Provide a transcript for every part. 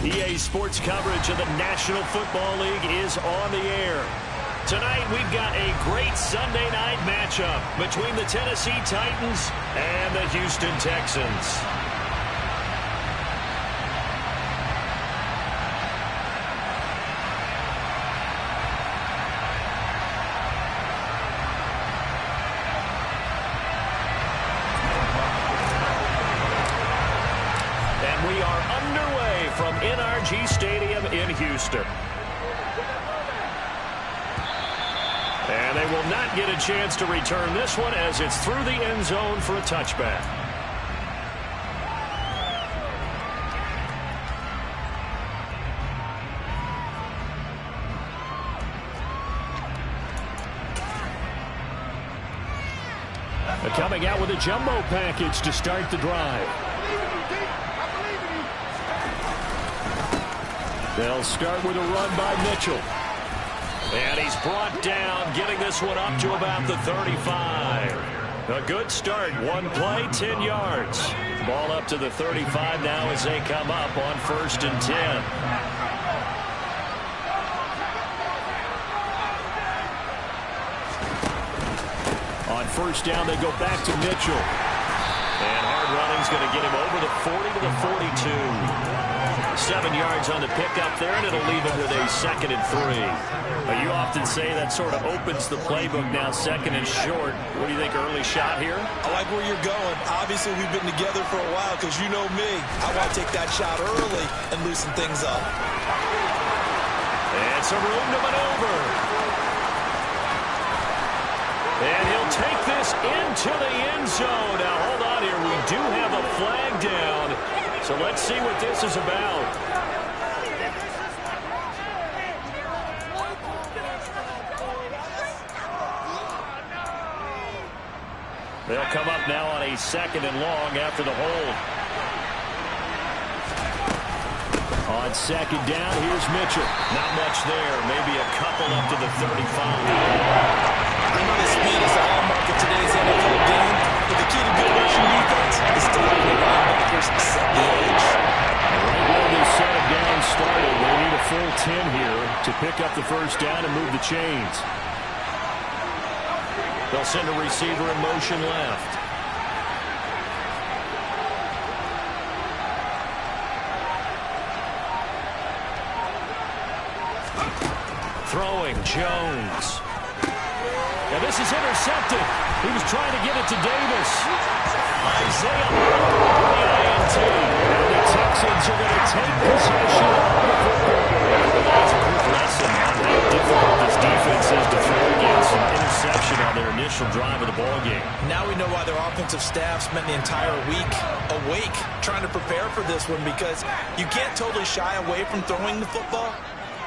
EA Sports coverage of the National Football League is on the air. Tonight, we've got a great Sunday night matchup between the Tennessee Titans and the Houston Texans. And we are underway from NRG Stadium in Houston. And they will not get a chance to return this one as it's through the end zone for a touchback. Coming out with a jumbo package to start the drive. They'll start with a run by Mitchell. And he's brought down, getting this one up to about the 35. A good start. One play, 10 yards. Ball up to the 35 now as they come up on 1st and 10. On 1st down, they go back to Mitchell. And hard running's going to get him over the 40 to the 42. 7 yards on the pickup there, and it'll leave him with a 2nd and 3. You often say that sort of opens the playbook now, 2nd and short. What do you think, early shot here? I like where you're going. Obviously, we've been together for a while because you know me. I want to take that shot early and loosen things up. And some room to maneuver. And he'll take this into the end zone. Now, hold on here. We do have a flag down. So let's see what this is about. They'll come up now on a 2nd and long after the hold. On 2nd down, here's Mitchell. Not much there. Maybe a couple up to the 35. I know the speed is a hallmark of today's NFL game, but the key to good rushing defense is stopping the linebackers set the edge. Right where this set of downs started, they need a full 10 here to pick up the 1st down and move the chains. They'll send a receiver in motion left. Throwing, Jones. Now this is intercepted. He was trying to get it to Davis. Isaiah on the INT. And the Texans are going to take possession of the football. That's a good lesson on how difficult this defense is to throw against an interception on their initial drive of the ballgame. Now we know why their offensive staff spent the entire week awake trying to prepare for this one, because you can't totally shy away from throwing the football.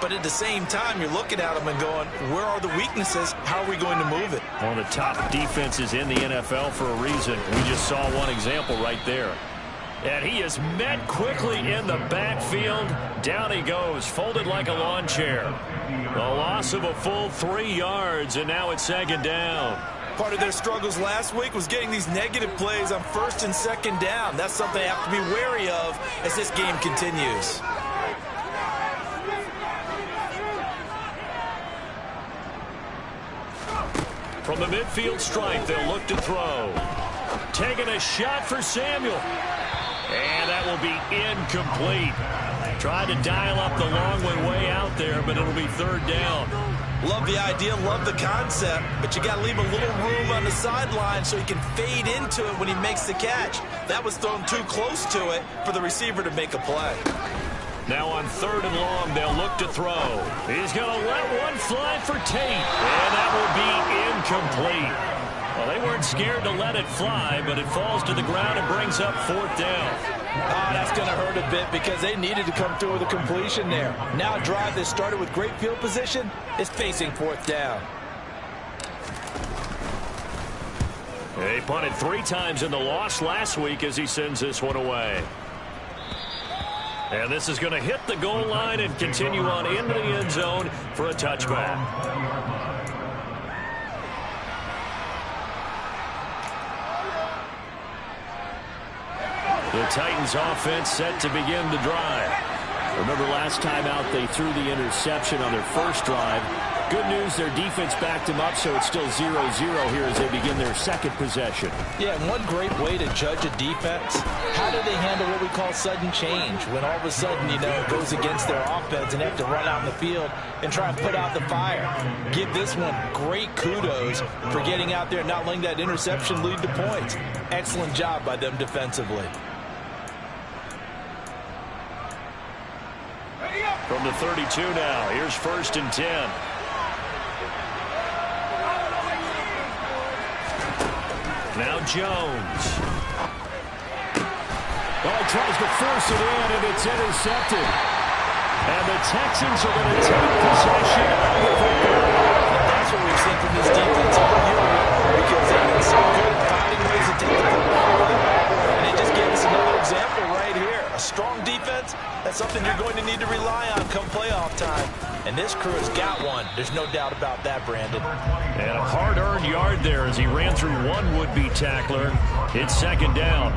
But at the same time, you're looking at them and going, where are the weaknesses? How are we going to move it? One of the top defenses in the NFL for a reason. We just saw one example right there. And he is met quickly in the backfield. Down he goes, folded like a lawn chair. A loss of a full 3 yards, and now it's 2nd down. Part of their struggles last week was getting these negative plays on 1st and 2nd down. That's something they have to be wary of as this game continues. From the midfield stripe, they'll look to throw. Taking a shot for Samuel. And that will be incomplete. Tried to dial up the long one way out there, but it'll be 3rd down. Love the idea, love the concept, but you got to leave a little room on the sideline so he can fade into it when he makes the catch. That was thrown too close to it for the receiver to make a play. Now on 3rd and long, they'll look to throw. He's going to let one fly for Tate, and that will be incomplete. Well, they weren't scared to let it fly, but it falls to the ground and brings up 4th down. Oh, that's going to hurt a bit because they needed to come through with a completion there. Now a drive that started with great field position is facing 4th down. They punted 3 times in the loss last week as he sends this one away. And this is going to hit the goal line and continue on into the end zone for a touchback. The Titans offense set to begin the drive. Remember last time out they threw the interception on their first drive. Good news, their defense backed them up, so it's still 0-0 here as they begin their second possession. Yeah, and one great way to judge a defense, how do they handle what we call sudden change? When all of a sudden, you know, it goes against their offense and they have to run out in the field and try and put out the fire. Give this one great kudos for getting out there and not letting that interception lead to points. Excellent job by them defensively. From the 32 now, here's 1st and 10. Now Jones. Oh, he tries to force it in, and it's intercepted. And the Texans are going to take possession of the football. That's what we've seen from this defense all year, because they've been so good at finding ways to take the football away. And they just gave us another example right here. A strong defense, that's something you're going to need to rely on come playoff time. And this crew has got one. There's no doubt about that, Brandon. And a hard-earned yard there as he ran through one would-be tackler. It's 2nd down.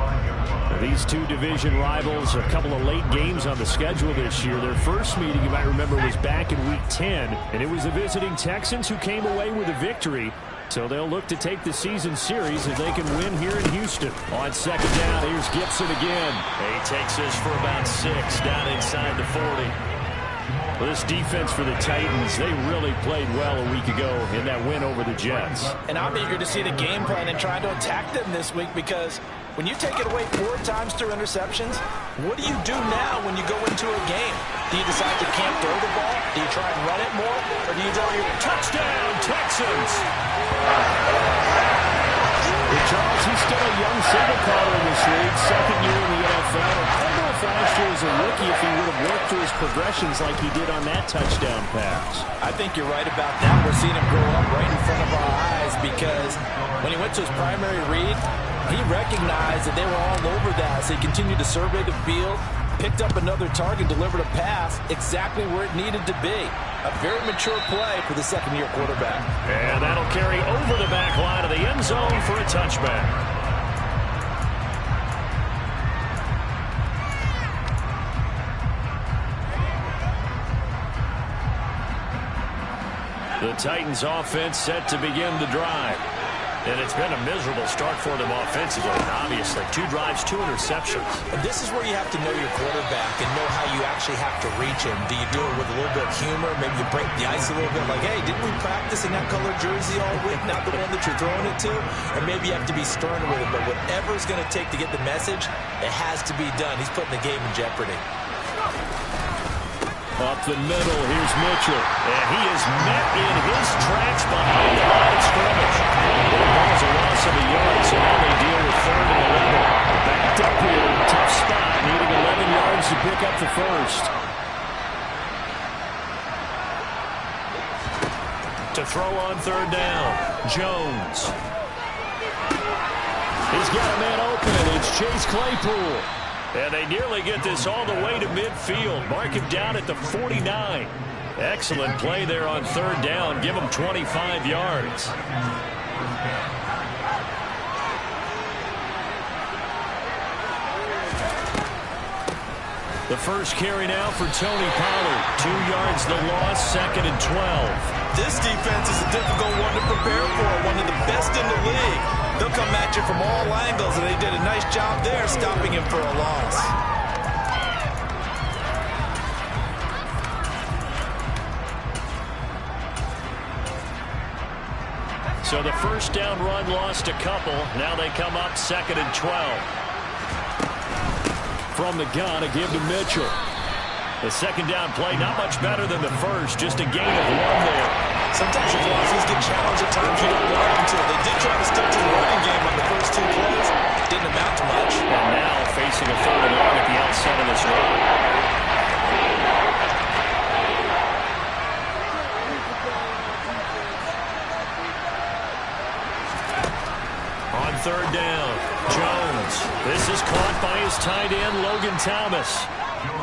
These two division rivals, a couple of late games on the schedule this year. Their first meeting, you might remember, was back in Week 10, and it was the visiting Texans who came away with a victory. So they'll look to take the season series if they can win here in Houston. On 2nd down, here's Gibson again. He takes this for about 6 down inside the 40. Well, this defense for the Titans, they really played well a week ago in that win over the Jets. And I'm eager to see the game plan and try to attack them this week, because when you take it away 4 times through interceptions, what do you do now when you go into a game? Do you decide to can't throw the ball? Do you try and run it more? Or do you throw your touchdown, Texans? Charles, he's still a young single caller in this league, 2nd year in the NFL. I don't know if last year as a rookie if he would have worked through his progressions like he did on that touchdown pass. I think you're right about that. We're seeing him grow up right in front of our eyes, because when he went to his primary read, he recognized that they were all over that, so he continued to survey the field, picked up another target, delivered a pass exactly where it needed to be. A very mature play for the 2nd-year quarterback. And that'll carry over the back line of the end zone for a touchback. The Titans offense set to begin the drive. And it's been a miserable start for them offensively, obviously. 2 drives, 2 interceptions. And this is where you have to know your quarterback and know how you actually have to reach him. Do you do it with a little bit of humor? Maybe you break the ice a little bit, like, hey, didn't we practice in that colored jersey all week, not the one that you're throwing it to? Or maybe you have to be stern with it. But whatever it's going to take to get the message, it has to be done. He's putting the game in jeopardy. Up the middle, here's Mitchell. And he is met in his tracks behind the line of scrimmage. That was a loss of a yard, so now they deal with 3rd and 11. Backed up here, tough spot, needing 11 yards to pick up the first. To throw on 3rd down, Jones. He's got a man open. It's Chase Claypool. And they nearly get this all the way to midfield. Mark him down at the 49. Excellent play there on 3rd down. Give him 25 yards. The first carry now for Tony Pollard. 2 yards the loss, 2nd and 12. This defense is a difficult one to prepare for, one of the best in the league. They'll come at you from all angles, and they did a nice job there stopping him for a loss. So the first down run lost a couple. Now they come up 2nd and 12. From the gun, a give to Mitchell. The 2nd down play, not much better than the first, just a gain of 1 there. Sometimes your philosophies get challenged at times you don't want them to. They did try to stick to the running game on the first 2 plays. Didn't amount to much. And now facing a 3rd and long at the outset of this run. On 3rd down, Jones. This is caught by his tight end, Logan Thomas.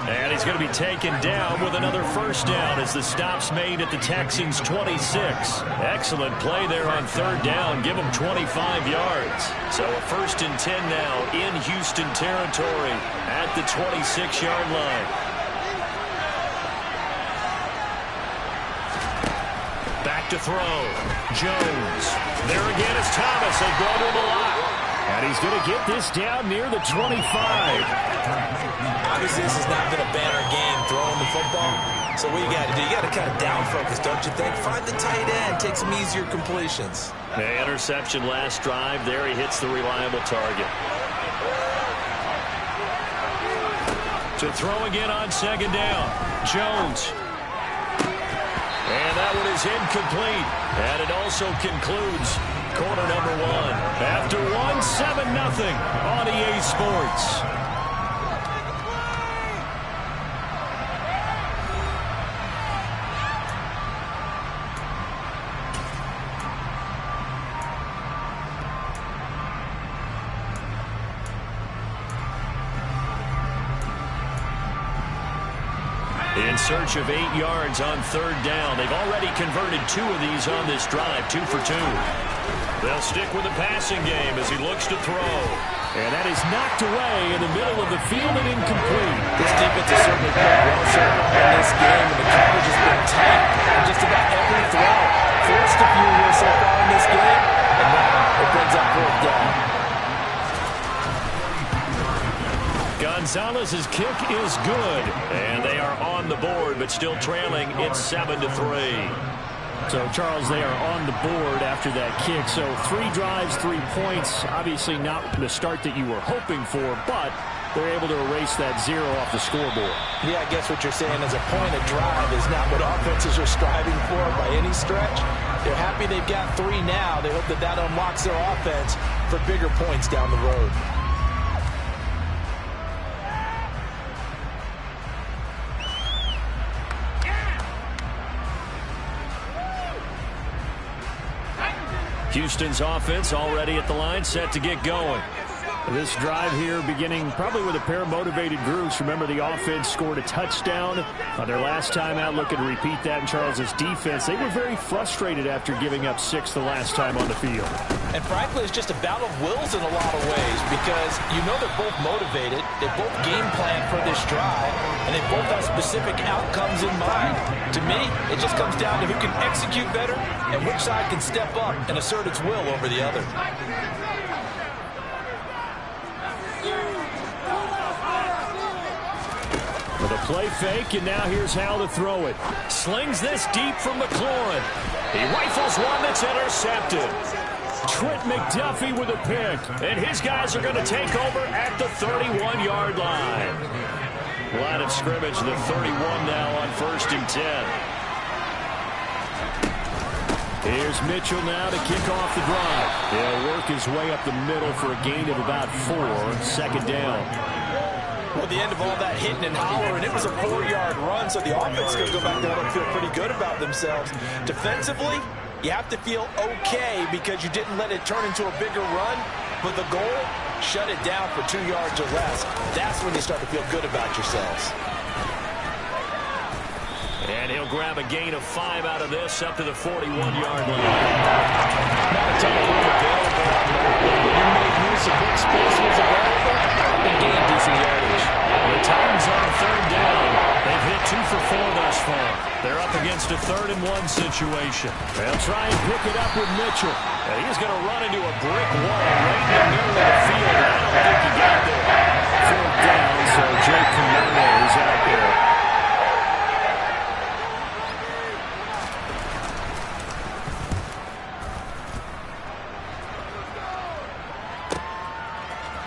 And he's going to be taken down with another first down as the stop's made at the Texans' 26. Excellent play there on 3rd down. Give him 25 yards. So a 1st and 10 now in Houston territory at the 26-yard line. to throw. Jones. There again is Thomas. They go to him a lot. And he's going to get this down near the 25. Obviously, this has not been a banner game throwing the football. So what you got to do, you got to kind of down focus, don't you think? Find the tight end, take some easier completions. The interception last drive. There he hits the reliable target. To throw again on second down. Jones. And that one is incomplete. And it also concludes quarter number one. After 7-0 on EA Sports. In search of 8 yards on third down. They've already converted 2 of these on this drive, 2 for 2. They'll stick with the passing game as he looks to throw. And that is knocked away in the middle of the field and incomplete. This defense has certainly played well so far in this game, and the coverage has been tight on just about every throw. Forced a few here so far in this game, and now it brings up fourth down. Gonzalez's kick is good, and they are on the board, but still trailing. It's 7-3. So, Charles, they are on the board after that kick. So 3 drives, 3 points. Obviously not the start that you were hoping for, but they're able to erase that 0 off the scoreboard. Yeah, I guess what you're saying is a point of drive is not what offenses are striving for by any stretch. They're happy they've got 3 now. They hope that that unlocks their offense for bigger points down the road. Houston's offense already at the line, set to get going. This drive here beginning probably with a pair of motivated groups. Remember, the offense scored a touchdown on their last time out, looking to repeat that in Charles's defense. They were very frustrated after giving up 6 the last time on the field. And frankly, it's just a battle of wills in a lot of ways because you know they're both motivated, they both game plan for this drive, and they both have specific outcomes in mind. To me, it just comes down to who can execute better and which side can step up and assert its will over the other. With a play fake, and now here's how to throw it. Slings this deep from McLaurin. He rifles one that's intercepted. Trent McDuffie with a pick, and his guys are going to take over at the 31-yard line. Line of scrimmage, the 31 now on 1st and 10. Here's Mitchell now to kick off the drive. He'll work his way up the middle for a gain of about 4, second down. Well, at the end of all that hitting and hollering, it was a 4-yard run, so the offense is going to go back there and feel pretty good about themselves. Defensively, you have to feel okay because you didn't let it turn into a bigger run, but the goal, shut it down for 2 yards or less. That's when you start to feel good about yourselves. And he'll grab a gain of 5 out of this up to the 41-yard line. Not a ton of room available. You made use of what space was available and gained decent yardage. The Titans on third down. They've hit 2 for 4 thus far. They're up against a 3rd and 1 situation. They'll try and pick it up with Mitchell. And he's going to run into a brick wall right in the middle of the field. I don't think he got there. 4th down, so Jake Camargo is out there.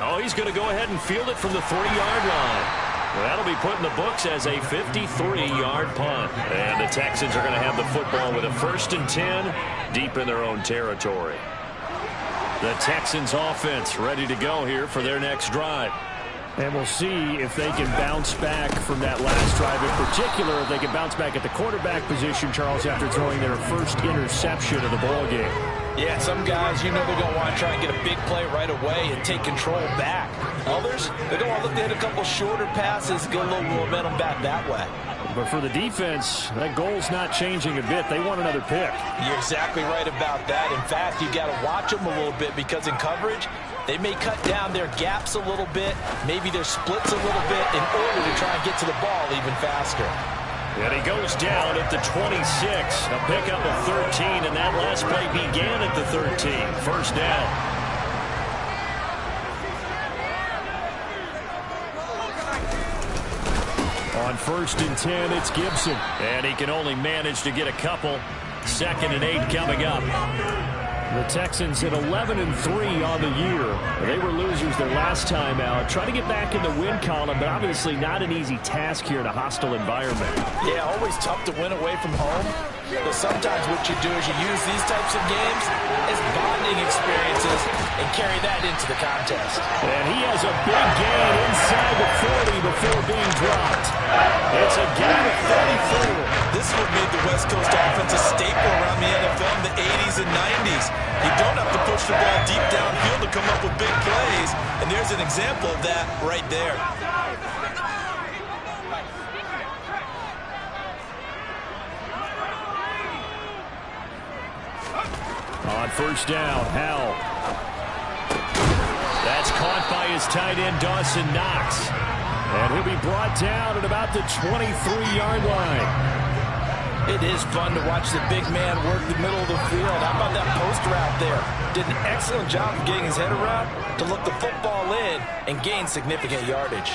Oh, he's going to go ahead and field it from the 3-yard line. Well, that'll be put in the books as a 53-yard punt. And the Texans are going to have the football with a 1st and 10 deep in their own territory. The Texans offense ready to go here for their next drive. And we'll see if they can bounce back from that last drive. In particular, if they can bounce back at the quarterback position, Charles, after throwing their first interception of the ball game. Yeah, some guys, you know they're going to want to try and get a big play right away and take control back. Others, they're going to want to look to hit a couple shorter passes, get a little momentum back that way. But for the defense, that goal's not changing a bit. They want another pick. You're exactly right about that. In fact, you got to watch them a little bit because in coverage, they may cut down their gaps a little bit, maybe their splits a little bit in order to try and get to the ball even faster. And he goes down at the 26. A pickup of 13, and that last play began at the 13. First down. On 1st and 10, it's Gibson. And he can only manage to get a couple. 2nd and 8 coming up. The Texans at 11-3 on the year. They were losers their last time out. Trying to get back in the win column, but obviously not an easy task here in a hostile environment. Yeah, always tough to win away from home. But sometimes what you do is you use these types of games as bonding experiences and carry that into the contest. And he has a big gain inside the 40 before being dropped. It's a gain of 34. This is what made the West Coast offense a staple around the NFL in the 80s and 90s. You don't have to push the ball deep downfield to come up with big plays, and there's an example of that right there. On 1st down, Howell. That's caught by his tight end, Dawson Knox. And he'll be brought down at about the 23-yard line. It is fun to watch the big man work the middle of the field. How about that post route there? Did an excellent job of getting his head around to look the football in and gain significant yardage.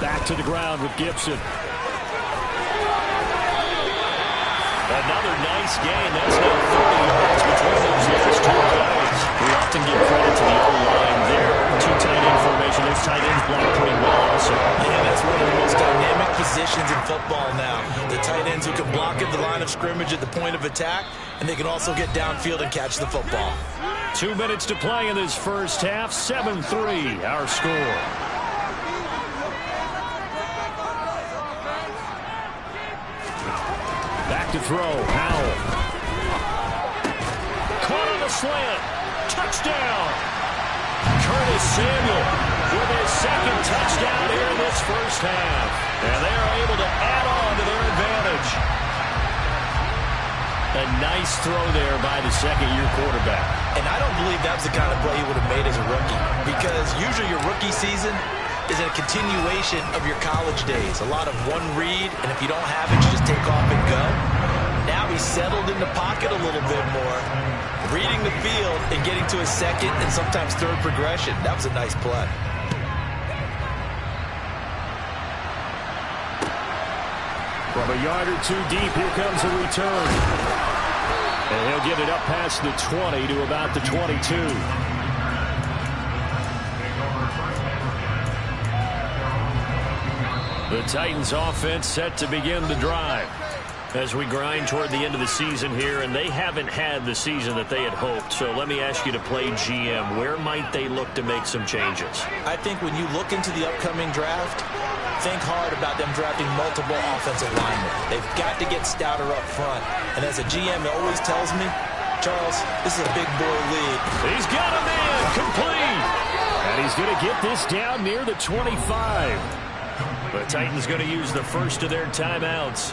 Back to the ground with Gibson. Another nice gain. That's now 30 yards between those last two plays. We often give credit to the O-line there. Two tight end formation. Those tight ends block pretty well also. Yeah, that's one of the most dynamic positions in football now. The tight ends who can block at the line of scrimmage at the point of attack, and they can also get downfield and catch the football. 2 minutes to play in this first half. 7-3 our score. Back to throw. Howell. Caught on a slant. Touchdown. Curtis Samuel with his second touchdown here in this first half. And they are able to add on to their advantage. A nice throw there by the second-year quarterback. And I don't believe that was the kind of play he would have made as a rookie, because usually your rookie season is a continuation of your college days. A lot of one read, and if you don't have it, you just take off and go. Now he's settled in the pocket a little bit more, reading the field and getting to a second and sometimes third progression. That was a nice play. From a yard or two deep, here comes a return. And he'll get it up past the 20 to about the 22. The Titans offense set to begin the drive as we grind toward the end of the season here, and they haven't had the season that they had hoped. So let me ask you to play GM. Where might they look to make some changes? I think when you look into the upcoming draft, think hard about them drafting multiple offensive linemen. They've got to get stouter up front. And as a GM, it always tells me, Charles, this is a big boy league. He's got him in, complete. And he's going to get this down near the 25. The Titans going to use the first of their timeouts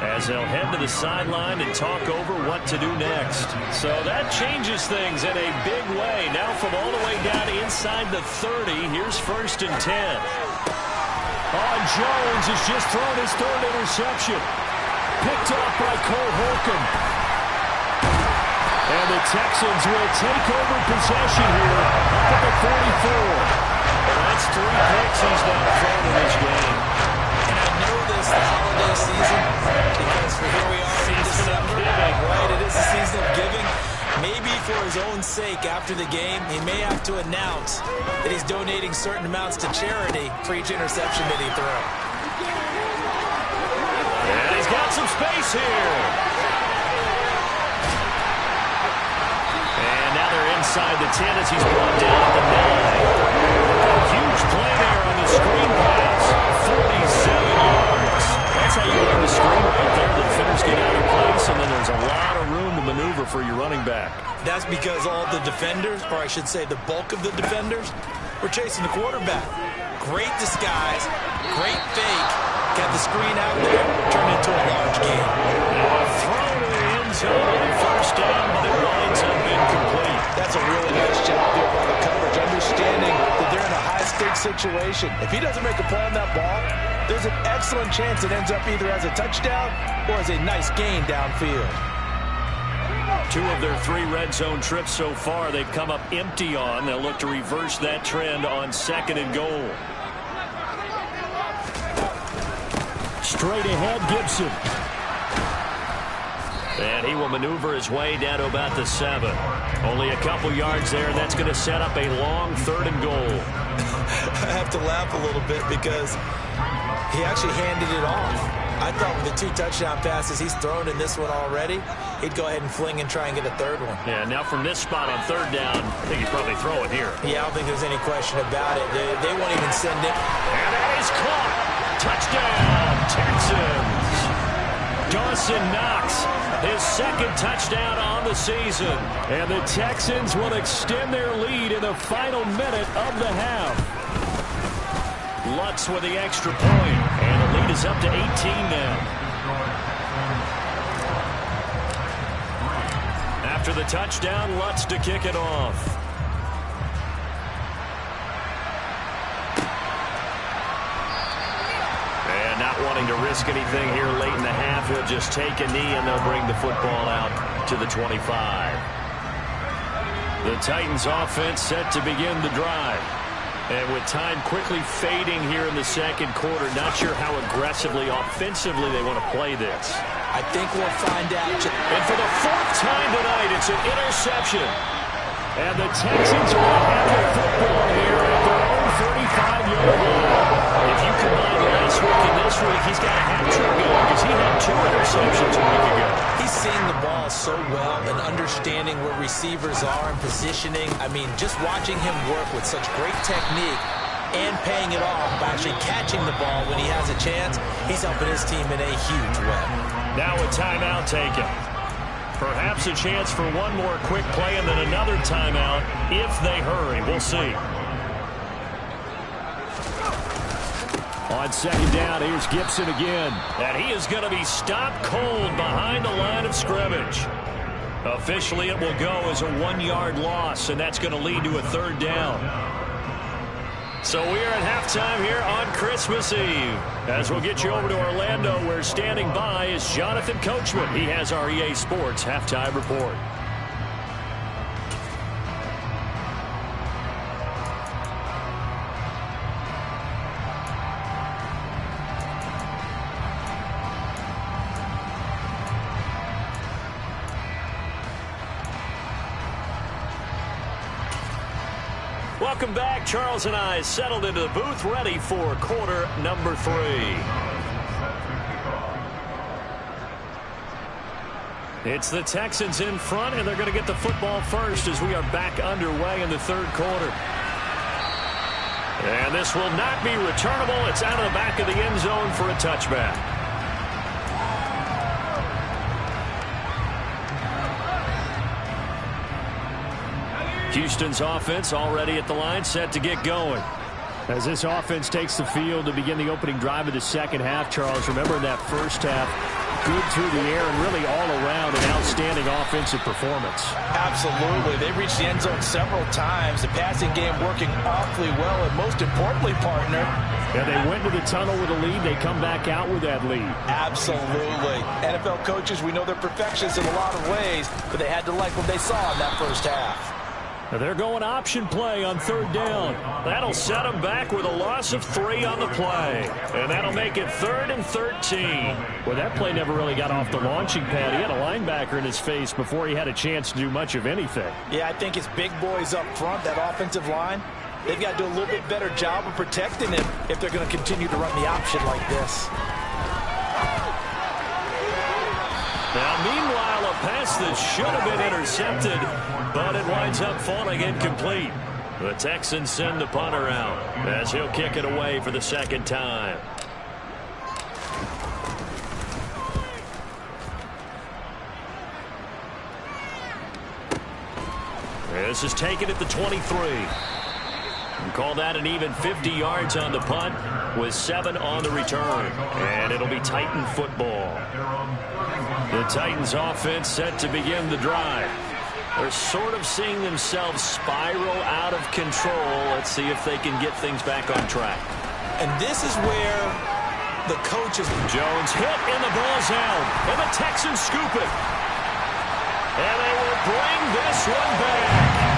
as they'll head to the sideline and talk over what to do next. So that changes things in a big way. Now from all the way down inside the 30, here's 1st and 10. Jones has just thrown his third interception. Picked up by Cole Holcomb. And the Texans will take over possession here up at the 44. And that's 3 picks he's now thrown in this game. And I know this, the holiday season, because for here we are in December, right? It is the season of giving. Maybe for his own sake, after the game, he may have to announce that he's donating certain amounts to charity for each interception that he throws. And he's got some space here. And now they're inside the 10 as he's brought down at the 9. A huge play there on the screen pass. 47 yards. That's how you run the screen right there. The defenders get out of place, and then there's a lot of room to maneuver for your running back. That's because all the defenders, or I should say the bulk of the defenders, were chasing the quarterback. Great disguise, great fake, got the screen out there, turned into a large gain. Thrown to the end zone on 1st down, but it winds up high-stakes situation. If he doesn't make a play on that ball, there's an excellent chance it ends up either as a touchdown or as a nice gain downfield. 2 of their 3 red zone trips so far they've come up empty on. They'll look to reverse that trend on 2nd and goal. Straight ahead, Gibson. And he will maneuver his way down to about the 7. Only a couple yards there, and that's going to set up a long 3rd and goal. I have to laugh a little bit because he actually handed it off. I thought with the 2 touchdown passes he's thrown in this one already, he'd go ahead and fling and try and get a 3rd one. Yeah, now from this spot on 3rd down, I think he'd probably throw it here. Yeah, I don't think there's any question about it. They won't even send it. And that is caught. Touchdown, Texans. Dawson Knox, his 2nd touchdown on the season. And the Texans will extend their lead in the final minute of the half. Lutz with the extra point, and the lead is up to 18 now. After the touchdown, Lutz to kick it off. And not wanting to risk anything here late in the half, he'll just take a knee and they'll bring the football out to the 25. The Titans offense set to begin the drive. And with time quickly fading here in the 2nd quarter, not sure how aggressively, offensively they want to play this. I think we'll find out. And for the 4th time tonight, it's an interception. And the Texans will have the football here at their own 35-yard line. If you combine last week and this week, he's got a hat-trick going because he had 2 interceptions a week ago. He's seeing the ball so well and understanding where receivers are and positioning. I mean, just watching him work with such great technique and paying it off by actually catching the ball when he has a chance, he's helping his team in a huge way. Now a timeout taken. Perhaps a chance for one more quick play and then another timeout if they hurry. We'll see. On 2nd down, here's Gibson again. And he is going to be stopped cold behind the line of scrimmage. Officially, it will go as a 1-yard loss, and that's going to lead to a 3rd down. So we are at halftime here on Christmas Eve. As we'll get you over to Orlando, where standing by is Jonathan Coachman. He has our EA Sports halftime report. Welcome back. Charles and I settled into the booth, ready for quarter number 3. It's the Texans in front, and they're going to get the football first as we are back underway in the 3rd quarter. And this will not be returnable. It's out of the back of the end zone for a touchback. Houston's offense already at the line, set to get going. As this offense takes the field to begin the opening drive of the 2nd half, Charles, remember in that 1st half, good through the air and really all around an outstanding offensive performance. Absolutely. They reached the end zone several times. The passing game working awfully well, and most importantly, partner. Yeah, they went to the tunnel with a lead. They come back out with that lead. Absolutely. NFL coaches, we know they're perfectionists in a lot of ways, but they had to like what they saw in that 1st half. Now they're going option play on 3rd down. That'll set them back with a loss of 3 on the play. And that'll make it 3rd and 13. Well, that play never really got off the launching pad. He had a linebacker in his face before he had a chance to do much of anything. Yeah, I think it's big boys up front, that offensive line. They've got to do a little bit better job of protecting him if they're going to continue to run the option like this. Now, meanwhile, a pass that should have been intercepted, but it winds up falling incomplete. The Texans send the punter out as he'll kick it away for the 2nd time. This is taken at the 23. And call that an even 50 yards on the punt with 7 on the return. And it'll be Titan football. The Titans offense set to begin the drive. They're sort of seeing themselves spiral out of control. Let's see if they can get things back on track. And this is where the coaches... Jones hit and the ball's out. And the Texans scoop it. And they will bring this one back.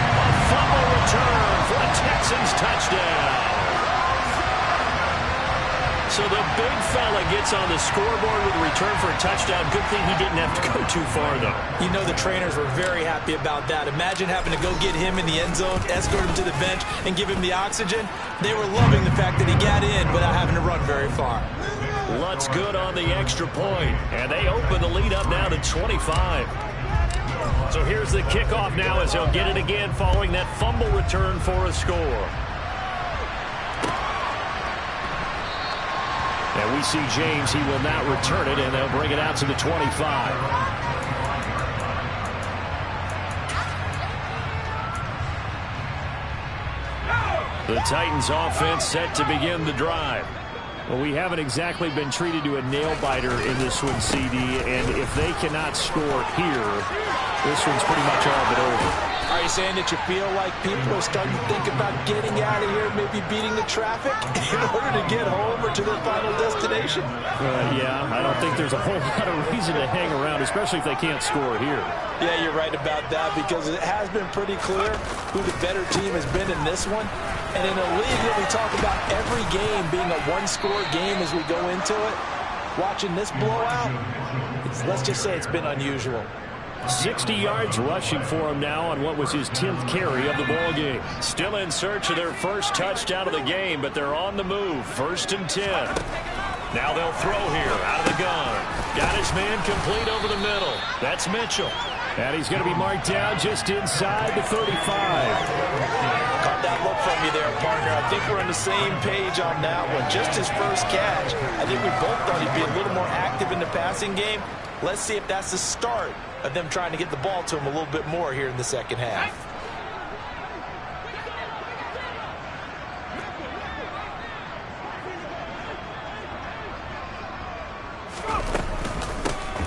A fumble return for a Texans touchdown. So the big fella gets on the scoreboard with a return for a touchdown. Good thing he didn't have to go too far, though. You know the trainers were very happy about that. Imagine having to go get him in the end zone, escort him to the bench, and give him the oxygen. They were loving the fact that he got in without having to run very far. Lutz good on the extra point, and they open the lead up now to 25. So here's the kickoff now as he'll get it again following that fumble return for a score. And we see James. He will not return it, and they'll bring it out to the 25. The Titans offense set to begin the drive. Well, we haven't exactly been treated to a nail-biter in this one, CD, and if they cannot score here, this one's pretty much all but over. Are you saying that you feel like people are starting to think about getting out of here, maybe beating the traffic in order to get home or to their final destination? Yeah, I don't think there's a whole lot of reason to hang around, especially if they can't score here. Yeah, you're right about that because it has been pretty clear who the better team has been in this one. And in a league that we talk about every game being a one-score game as we go into it, watching this blowout, let's just say it's been unusual. 60 yards rushing for him now on what was his 10th carry of the ball game. Still in search of their first touchdown of the game, but they're on the move. 1st and 10. Now they'll throw here out of the gun. Got his man complete over the middle. That's Mitchell. And he's going to be marked down just inside the 35. Caught that look from you there, partner. I think we're on the same page on that one. Just his first catch. I think we both thought he'd be a little more active in the passing game. Let's see if that's the start of them trying to get the ball to him a little bit more here in the second half.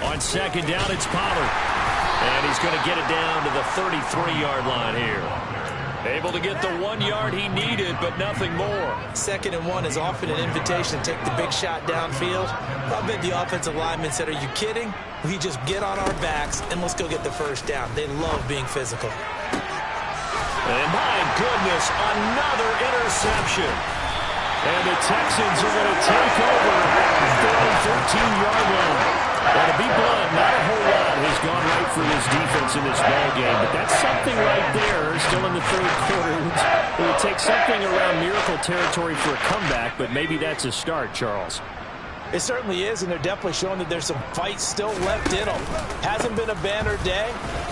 On second down, it's Pollard. And he's going to get it down to the 33-yard line here. Able to get the 1 yard he needed, but nothing more. 2nd and 1 is often an invitation to take the big shot downfield. I bet the offensive lineman said, are you kidding? We just get on our backs and let's go get the first down. They love being physical. And my goodness, another interception. And the Texans are going to take over the 13-yard line. Well, to be blunt, not a whole lot has gone right for this defense in this ball game, but that's something right there. Still in the 3rd quarter. It would take something around miracle territory for a comeback, but maybe that's a start, Charles. It certainly is, and they're definitely showing that there's some fight still left in them. Hasn't been a banner day.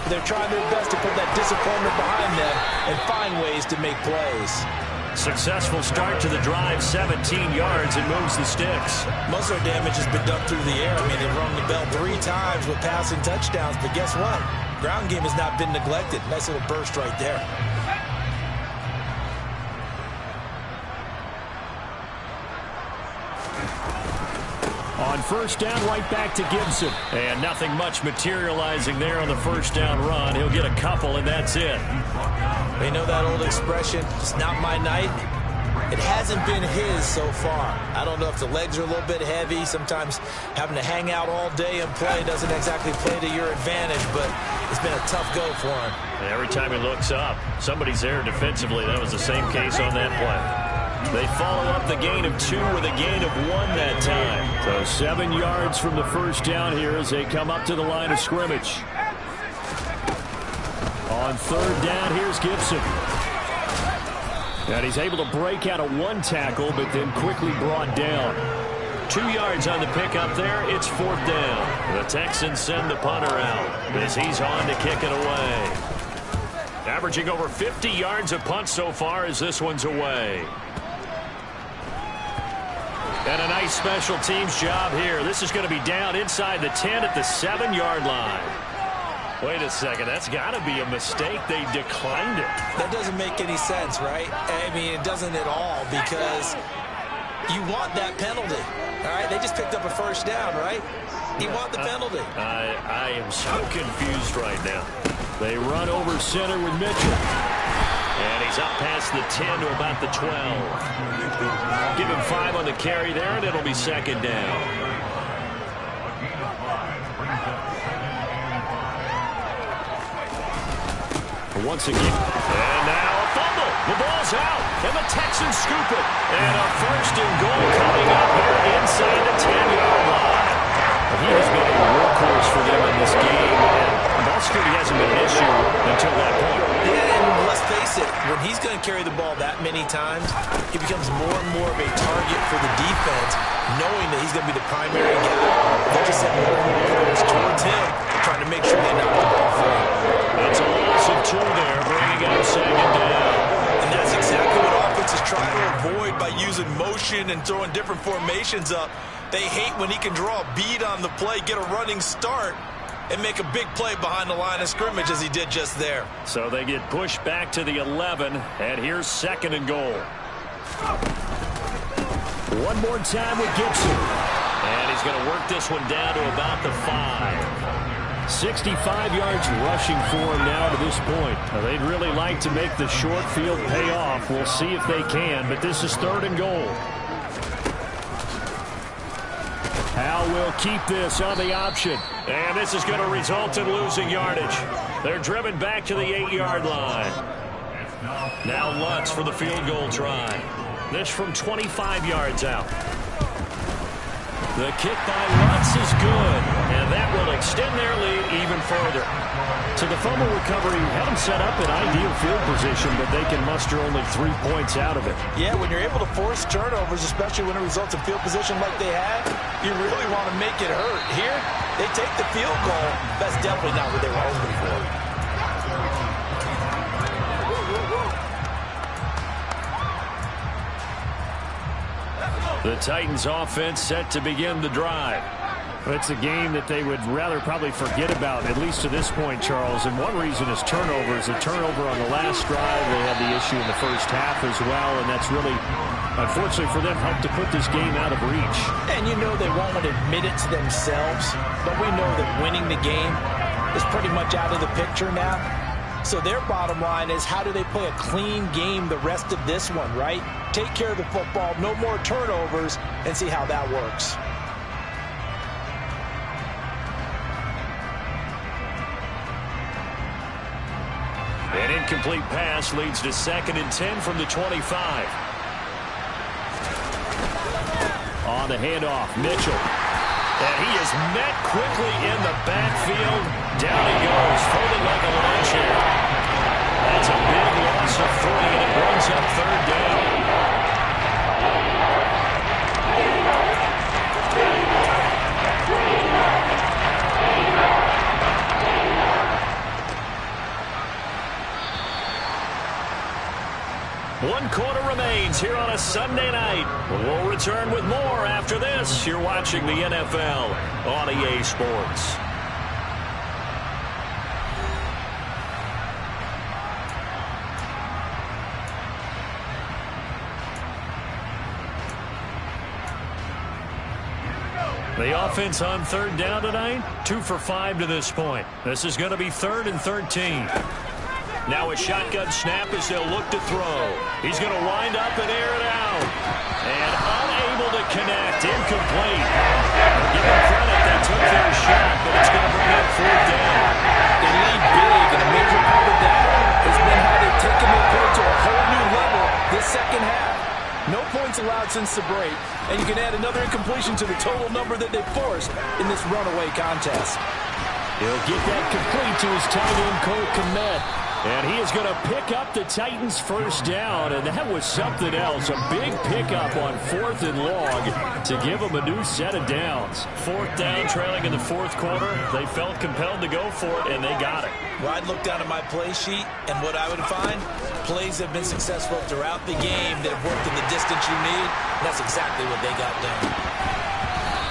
They're trying their best to put that disappointment behind them and find ways to make plays. Successful start to the drive, 17 yards, and moves the sticks. Most of their damage has been done through the air. I mean, they've rung the bell 3 times with passing touchdowns, but guess what? Ground game has not been neglected. Nice little burst right there. On 1st down, right back to Gibson. And nothing much materializing there on the 1st down run. He'll get a couple, and that's it. You know that old expression, it's not my night? It hasn't been his so far. I don't know if the legs are a little bit heavy. Sometimes having to hang out all day and play doesn't exactly play to your advantage, but it's been a tough go for him. And every time he looks up, somebody's there defensively. That was the same case on that play. They follow up the gain of 2 with a gain of 1 that time. So 7 yards from the 1st down here as they come up to the line of scrimmage. On 3rd down, here's Gibson. And he's able to break out of 1 tackle, but then quickly brought down. 2 yards on the pickup there. It's 4th down. The Texans send the punter out as he's on to kick it away. Averaging over 50 yards a punt so far as this one's away. And a nice special teams job here. This is going to be down inside the 10 at the 7-yard line. Wait a second, that's got to be a mistake. They declined it. That doesn't make any sense, right? I mean, it doesn't at all because you want that penalty. All right, they just picked up a 1st down, right? You want the penalty. I am so confused right now. They run over center with Mitchell. And he's up past the 10 to about the 12. Give him 5 on the carry there, and it'll be second down. Once again. And now a fumble. The ball's out, and the Texans scoop it. And a first and goal coming up here inside the 10-yard line. He has been a workhorse for them in this game, and ball security hasn't been an issue until that point. Yeah, and let's face it, when he's going to carry the ball that many times, he becomes more and more of a target for the defense, knowing that he's going to be the primary guy. They're just sending more and more players towards him, trying to make sure they knock the ball free. That's a loss of 2 there, bringing up second down. And that's exactly what offenses try to avoid by using motion and throwing different formations up. They hate when he can draw a bead on the play, get a running start, and make a big play behind the line of scrimmage as he did just there. So they get pushed back to the 11, and here's second and goal. One more time with Gibson. And he's going to work this one down to about the 5. 65 yards rushing for him now to this point. Now, they'd really like to make the short field pay off. We'll see if they can, but this is third and goal. Hal will keep this on the option. And this is going to result in losing yardage. They're driven back to the 8-yard line. Now Lutz for the field goal try. This from 25 yards out. The kick by Lutz is good, and that will extend their lead even further. So the fumble recovery had them set up in ideal field position, but they can muster only 3 points out of it. Yeah, when you're able to force turnovers, especially when it results in field position like they had, you really want to make it hurt. Here, they take the field goal. That's definitely not what they were hoping for. The Titans offense set to begin the drive. It's a game that they would rather probably forget about, at least to this point, Charles. And one reason is turnovers. A turnover on the last drive. They had the issue in the first half as well, and that's really, unfortunately for them, helped to put this game out of reach. And you know they won't admit it to themselves, but we know that winning the game is pretty much out of the picture now. So their bottom line is, how do they play a clean game the rest of this one, right? Take care of the football, no more turnovers, and see how that works. An incomplete pass leads to 2nd and 10 from the 25. On the handoff, Mitchell. And he is met quickly in the backfield. Down he goes, folded like a lawn chair. That's a big loss of 3, and it brings up 3rd down. One quarter remains here on a Sunday night. We'll return with more after this. You're watching the NFL on EA Sports. The offense on 3rd down tonight, 2 for 5 to this point. This is going to be 3rd and 13. Now a shotgun snap as they'll look to throw. He's going to wind up and air it out. And unable to connect. Incomplete. Give them credit. They took their shot, but it's going to bring up 4th down. They lead big, and a major part of that has been how they've taken their play to a whole new level this second half. No points allowed since the break, and you can add another incompletion to the total number that they forced in this runaway contest. He'll get that complete to his tight end, Cole Kmet. And he is going to pick up the Titans' first down, and that was something else. A big pickup on 4th and long to give them a new set of downs. 4th down, trailing in the 4th quarter. They felt compelled to go for it, and they got it. Well, I'd look down at my play sheet, and what I would find, plays have been successful throughout the game that have worked in the distance you need, and that's exactly what they got done.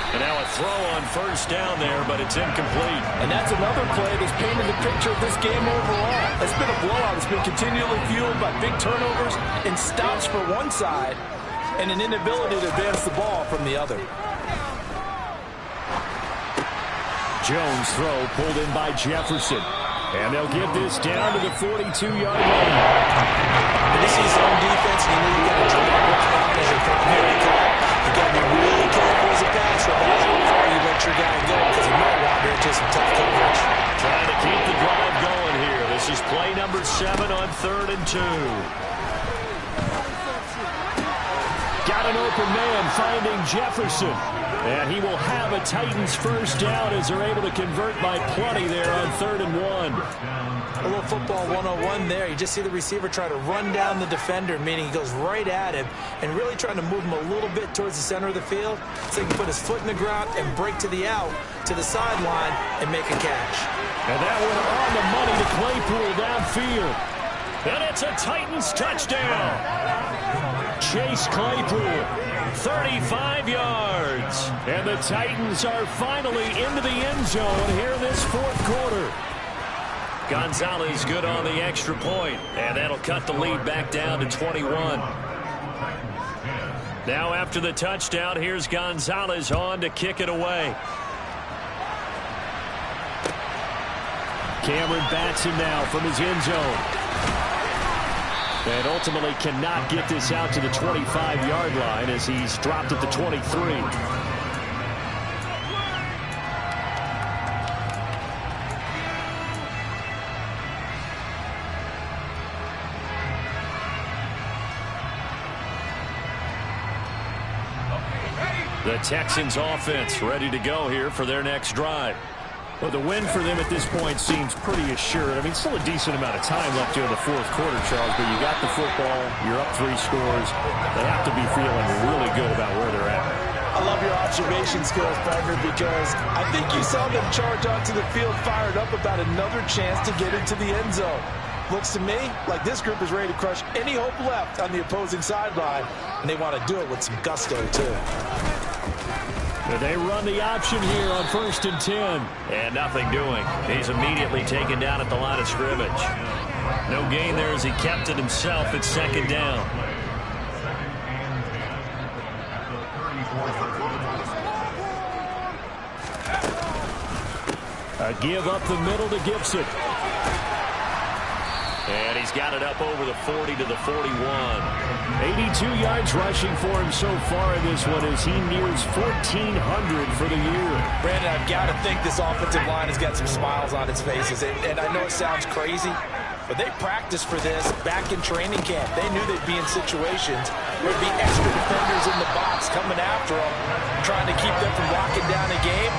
And now a throw on 1st down there, but it's incomplete. And that's another play that's painted the picture of this game overall. It's been a blowout. It's been continually fueled by big turnovers and stops for one side and an inability to advance the ball from the other. Jones' throw pulled in by Jefferson. And they'll get this down to the 42-yard line. When you see zone defense, you know you got to drag one out as a primary call. You got to be really careful as a passer about how far you let your guy go because he might wander into some tough coverage. Trying to keep the drive going here. This is play number 7 on 3rd and 2. Got an open man finding Jefferson. And he will have a Titans first down as they're able to convert by plenty there on 3rd and 1. A little football 101 there. You just see the receiver try to run down the defender, meaning he goes right at him and really trying to move him a little bit towards the center of the field so he can put his foot in the ground and break to the out, to the sideline, and make a catch. And that one on the money to Claypool downfield. And it's a Titans touchdown. Chase Claypool, 35 yards. And the Titans are finally into the end zone here in this 4th quarter. Gonzalez good on the extra point, and that'll cut the lead back down to 21. Now after the touchdown, here's Gonzalez on to kick it away. Cameron bats him now from his end zone. And ultimately cannot get this out to the 25-yard line as he's dropped at the 23. The Texans offense ready to go here for their next drive. Well, the win for them at this point seems pretty assured. I mean, still a decent amount of time left here in the 4th quarter, Charles, but you got the football, you're up 3 scores. They have to be feeling really good about where they're at. I love your observation skills, partner, because I think you saw them charge onto the field fired up about another chance to get into the end zone. Looks to me like this group is ready to crush any hope left on the opposing sideline, and they want to do it with some gusto, too. They run the option here on 1st and 10. And nothing doing. He's immediately taken down at the line of scrimmage. No gain there as he kept it himself at 2nd down. A give up the middle to Gibson. And he's got it up over the 40 to the 41. 82 yards rushing for him so far in this one as he nears 1,400 for the year. Brandon, I've got to think this offensive line has got some smiles on its faces. And I know it sounds crazy, but they practiced for this back in training camp. They knew they'd be in situations where there'd be extra defenders in the box coming after them, trying to keep them from locking down a game.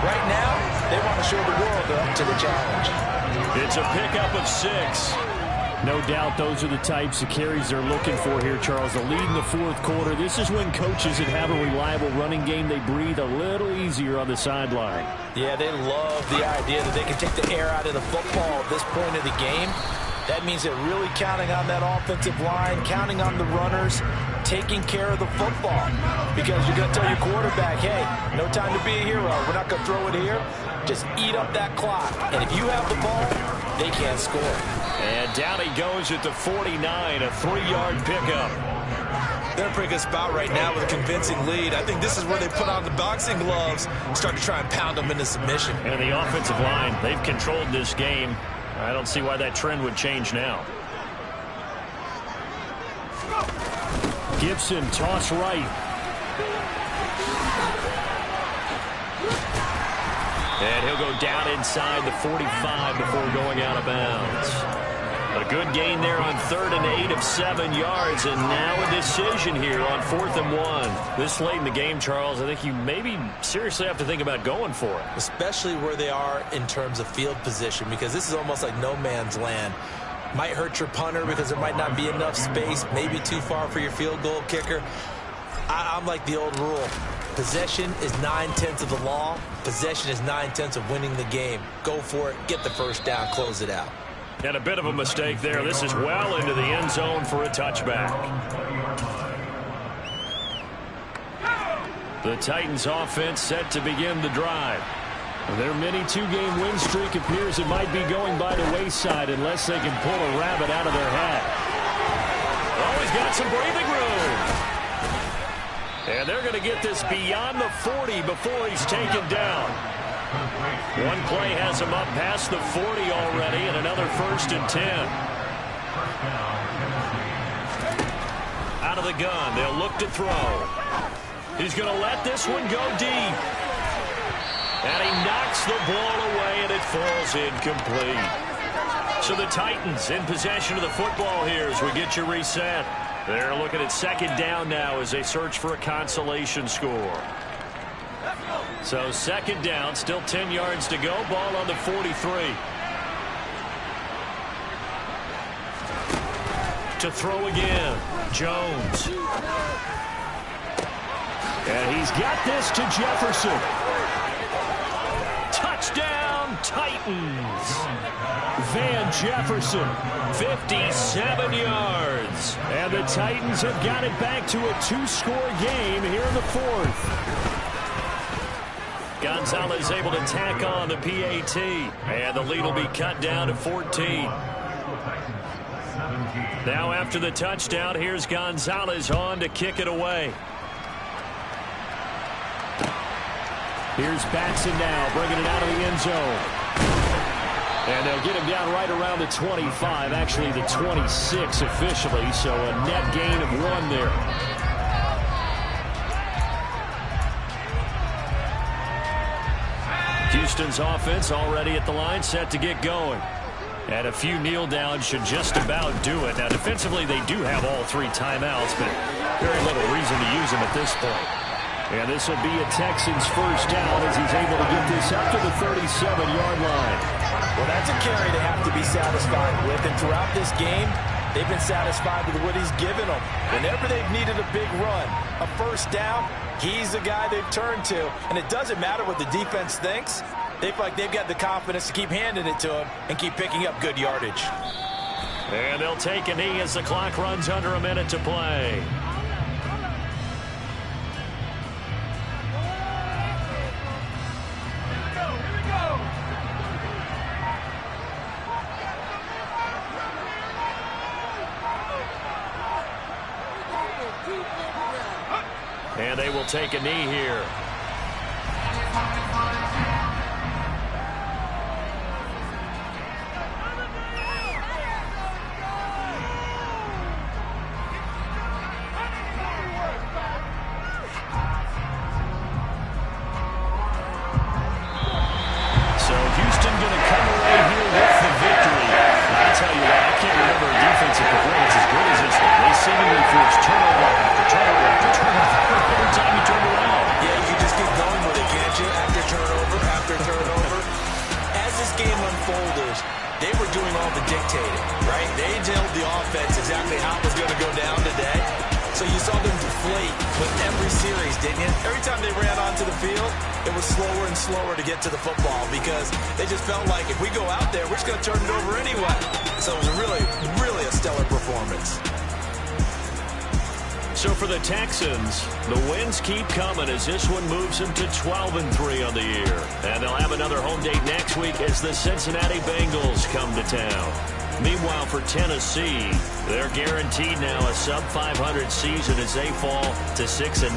Right now, they want to show the world they're up to the challenge. It's a pickup of 6. No doubt those are the types of carries they're looking for here, Charles. The lead in the 4th quarter. This is when coaches that have a reliable running game, they breathe a little easier on the sideline. Yeah, they love the idea that they can take the air out of the football at this point of the game. That means they're really counting on that offensive line, counting on the runners, taking care of the football. Because you're going to tell your quarterback, hey, no time to be a hero. We're not going to throw it here. Just eat up that clock. And if you have the ball, they can't score. And down he goes at the 49, a 3-yard pickup. They're in a pretty good spot right now with a convincing lead. I think this is where they put on the boxing gloves and start to try and pound them into submission. And the offensive line, they've controlled this game. I don't see why that trend would change now. Gibson, toss right. And he'll go down inside the 45 before going out of bounds. A good gain there on 3rd and 8 of 7 yards, and now a decision here on 4th and 1. This late in the game, Charles, I think you maybe seriously have to think about going for it. Especially where they are in terms of field position, because this is almost like no man's land. Might hurt your punter because there might not be enough space, maybe too far for your field goal kicker. I'm like the old rule. Possession is 9/10 of the law. Possession is 9/10 of winning the game. Go for it, get the first down, close it out. And a bit of a mistake there. This is well into the end zone for a touchback. The Titans offense set to begin the drive. Their mini 2-game win streak appears it might be going by the wayside unless they can pull a rabbit out of their hat. Oh, he's got some breathing room. And they're going to get this beyond the 40 before he's taken down. One play has him up past the 40 already, and another 1st and 10. Out of the gun, they'll look to throw. He's going to let this one go deep. And he knocks the ball away, and it falls incomplete. So the Titans in possession of the football here as we get you reset. They're looking at 2nd down now as they search for a consolation score. So 2nd down, still 10 yards to go. Ball on the 43. To throw again, Jones. And he's got this to Jefferson. Touchdown, Titans. Van Jefferson. 57 yards. And the Titans have got it back to a 2-score game here in the 4th. Gonzalez able to tack on the PAT. And the lead will be cut down to 14. Now after the touchdown, here's Gonzalez on to kick it away. Here's Batson now, bringing it out of the end zone. And they'll get him down right around the 25, actually the 26 officially, so a net gain of 1 there. Houston's offense already at the line, set to get going. And a few kneel downs should just about do it. Now, defensively, they do have all 3 timeouts, but very little reason to use them at this point. And this will be a Texans 1st down as he's able to get this up to the 37-yard line. Well, that's a carry they have to be satisfied with. And throughout this game, they've been satisfied with what he's given them. Whenever they've needed a big run, a 1st down, he's the guy they've turned to. And it doesn't matter what the defense thinks. They feel like they've got the confidence to keep handing it to him and keep picking up good yardage. And they'll take a knee as the clock runs under a minute to play. And they will take a knee here. So Houston going to come away here with the victory. I tell you what, I can't remember a defensive performance as good as this one. They seemingly forced turnover after turnover after turnover. Every time you turn around. Yeah, you just keep going with it, can't you? After turnover, after turnover. As this game unfolded, they were doing all the dictating, right? They told the offense exactly how it was going to go down today. So you saw them deflate with every series, didn't you? Every time they ran onto the field, it was slower and slower to get to the football because they just felt like if we go out there, we're just going to turn it over anyway. So it was really, really a stellar performance. So for the Texans, the wins keep coming as this one moves them to 12-3 on the year. And they'll have another home date next week as the Cincinnati Bengals come to town. Meanwhile, for Tennessee, they're guaranteed now a sub-500 season as they fall to 6-9.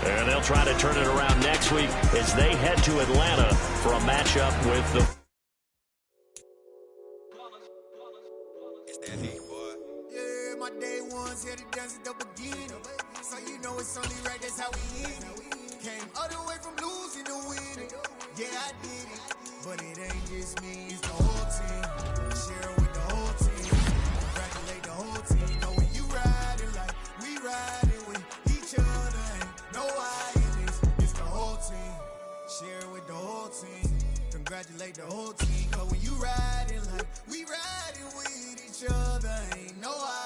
And they'll try to turn it around next week as they head to Atlanta for a matchup with the... Yeah, my day ones here to dance at the beginning. So you know it's only right, that's how we end it. Came all the way from losing to winning. Yeah, I did it. But it ain't just me, it's the whole team. Share with the whole team. Congratulate the whole team. Know when you riding like we riding with each other. Ain't no I in this, it's the whole team. Share with the whole team. Congratulate the whole team. Know when you riding like we riding with each other. Ain't no I.